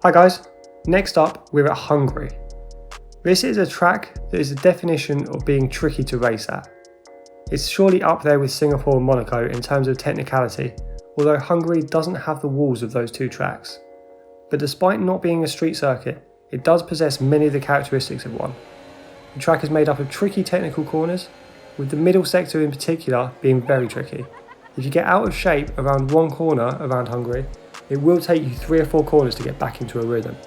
Hi guys, next up we're at Hungary. This is a track that is the definition of being tricky to race at. It's surely up there with Singapore and Monaco in terms of technicality, although Hungary doesn't have the walls of those two tracks. But despite not being a street circuit, it does possess many of the characteristics of one. The track is made up of tricky technical corners, with the middle sector in particular being very tricky. If you get out of shape around one corner around Hungary, it will take you 3 or 4 corners to get back into a rhythm.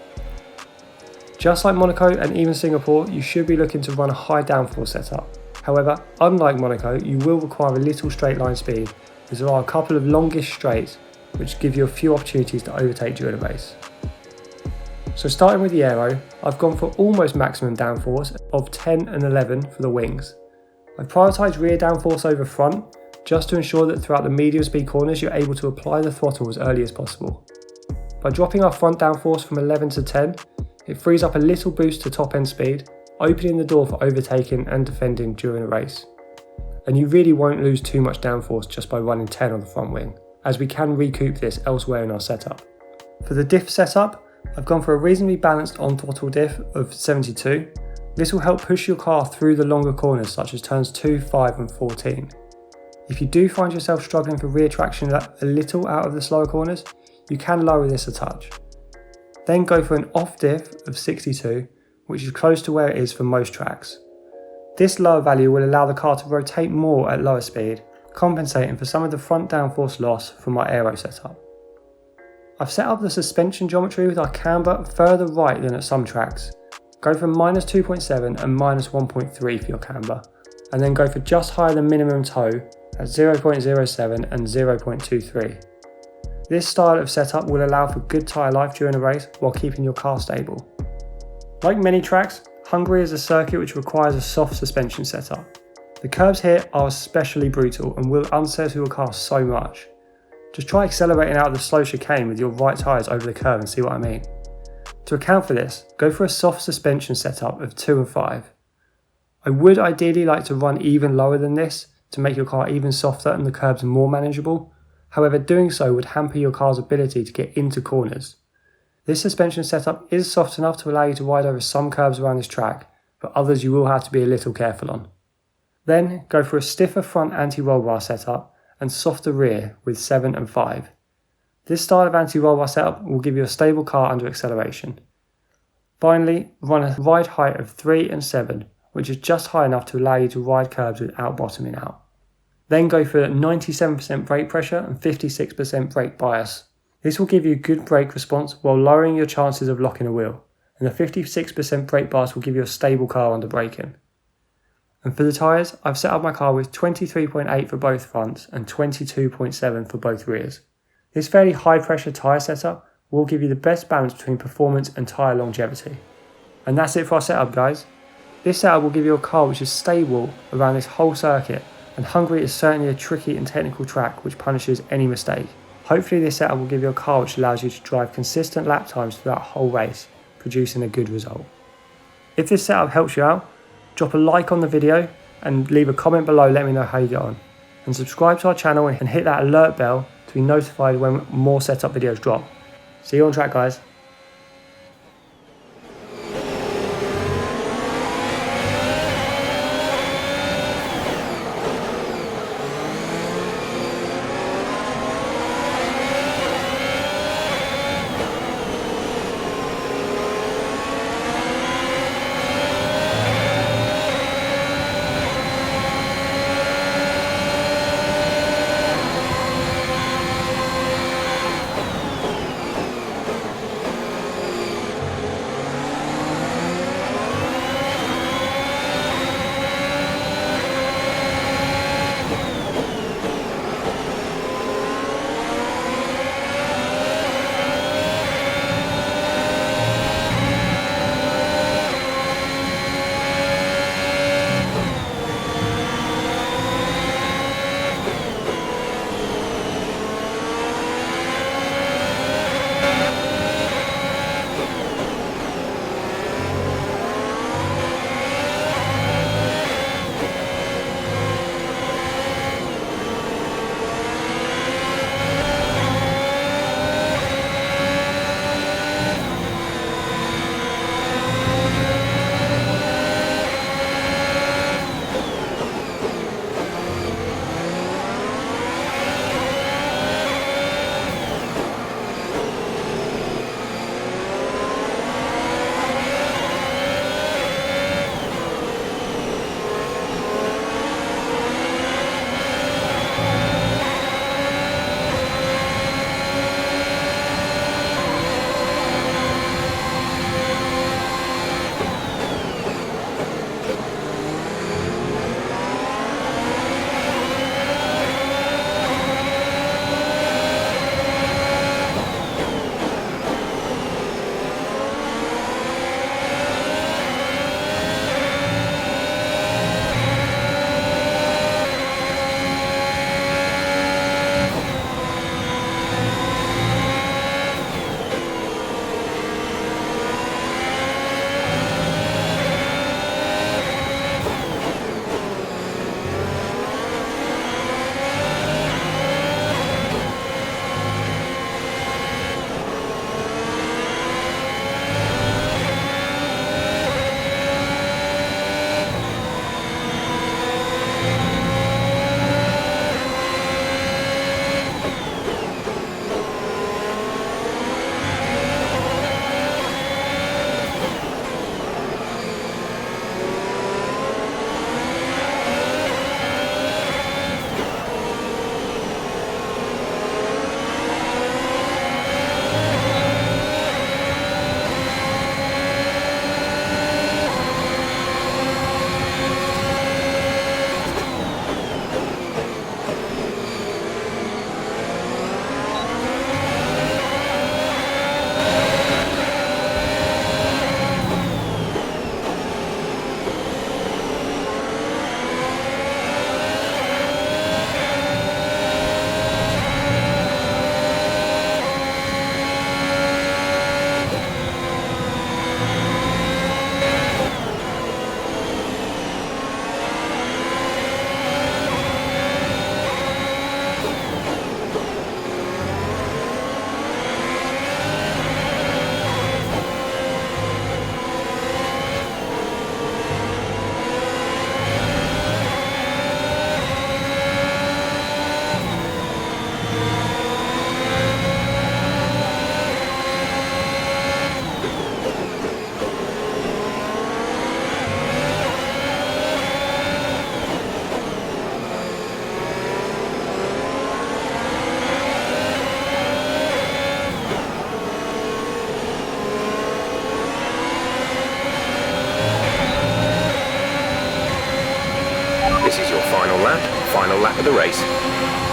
Just like Monaco and even Singapore, you should be looking to run a high downforce setup. However, unlike Monaco, you will require a little straight line speed, as there are a couple of longish straights which give you a few opportunities to overtake during a race. So starting with the aero, I've gone for almost maximum downforce of 10 and 11 for the wings. I've prioritised rear downforce over front, just to ensure that throughout the medium speed corners you're able to apply the throttle as early as possible. By dropping our front downforce from 11 to 10, it frees up a little boost to top end speed, opening the door for overtaking and defending during a race. And you really won't lose too much downforce just by running 10 on the front wing, as we can recoup this elsewhere in our setup. For the diff setup, I've gone for a reasonably balanced on throttle diff of 72. This will help push your car through the longer corners such as turns 2, 5 and 14. If you do find yourself struggling for rear traction a little out of the slower corners, you can lower this a touch. Then go for an off diff of 62, which is close to where it is for most tracks. This lower value will allow the car to rotate more at lower speed, compensating for some of the front downforce loss from our aero setup. I've set up the suspension geometry with our camber further right than at some tracks. Go from -2.7 and -1.3 for your camber, and then go for just higher than minimum toe at 0.07 and 0.23. This style of setup will allow for good tyre life during a race while keeping your car stable. Like many tracks, Hungary is a circuit which requires a soft suspension setup. The curbs here are especially brutal and will unsettle your car so much. Just try accelerating out of the slow chicane with your right tyres over the curve and see what I mean. To account for this, go for a soft suspension setup of 2 and 5. I would ideally like to run even lower than this to make your car even softer and the curbs more manageable. However, doing so would hamper your car's ability to get into corners. This suspension setup is soft enough to allow you to ride over some curbs around this track, but others you will have to be a little careful on. Then go for a stiffer front anti-roll bar setup and softer rear with 7 and 5. This style of anti-roll bar setup will give you a stable car under acceleration. Finally, run a ride height of 3 and 7, which is just high enough to allow you to ride curbs without bottoming out. Then go for 97% brake pressure and 56% brake bias. This will give you good brake response while lowering your chances of locking a wheel, and the 56% brake bias will give you a stable car under braking. And for the tyres, I've set up my car with 23.8 for both fronts and 22.7 for both rears. This fairly high pressure tyre setup will give you the best balance between performance and tyre longevity. And that's it for our setup, guys. This setup will give you a car which is stable around this whole circuit, and Hungary is certainly a tricky and technical track which punishes any mistake. Hopefully this setup will give you a car which allows you to drive consistent lap times throughout the whole race, producing a good result. If this setup helps you out, drop a like on the video and leave a comment below letting me know how you get on. And subscribe to our channel and hit that alert bell to be notified when more setup videos drop. See you on track, guys. This is your final lap of the race.